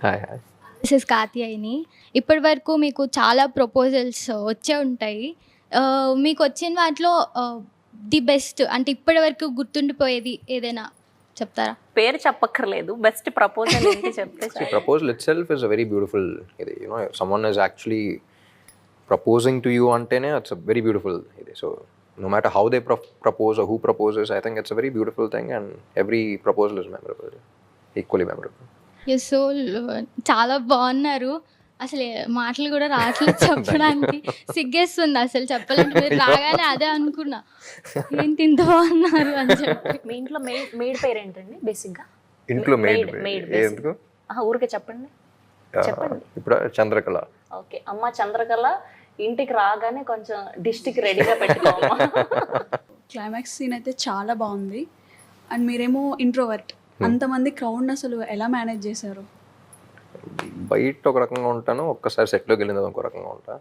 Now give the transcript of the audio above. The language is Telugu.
Hi hi. This is Katyayani. ఇప్పటి వరకు మీకు చాలా ప్రపోజల్స్ వచ్చే ఉంటాయి. మీకు వచ్చిన వాటిలో ది బెస్ట్ అంటే ఇప్పటి వరకు గుర్తుండిపోయేది ఏదైనా చెప్తారా? పేరు చెప్పక్కర్లేదు, బెస్ట్ ప్రపోజల్ ఏంటి చెప్తే See, proposal itself is a very beautiful, you know, if someone is actually proposing to you antene, it's a very beautiful. So no matter how they propose or who proposes, I think it's a very beautiful thing, and every proposal is memorable, equally memorable. So చాలా బాగున్నారు. అసలు మాటలు కూడా రావట్లేదు చెప్పడానికి, సిగ్గేస్తుంది అసలు చెప్పాలంటే. మీరు రాగానే అదే అనుకున్నా, ఏంటి ఇంత బాగున్నారు అని చెప్పి. మీ ఇంట్లో మెయిడ్ పేరు ఏంటండి బేసిక్గా? ఇంట్లో maid ఎందుకు ఊరికే చెప్పండి. చెప్పండి. ఇప్పుడు చంద్రకళ. ఓకే, అమ్మ చంద్రకళ ఇంటికి రాగానే కొంచెం డిస్టిక్ రెడీగా పెట్టుకోమ్మా. క్లైమాక్స్ సీన్ అయితే చాలా బాగుంది. అండ్ మీరేమో ఇంట్రోవర్ట్, అంతమంది క్రౌడ్ అసలు ఎలా మేనేజ్ చేశారు? బయట ఒక రకంగా ఉంటాను, ఒక్కసారి సెట్లోకి వెళ్ళిన ఇంకో రకంగా ఉంటా.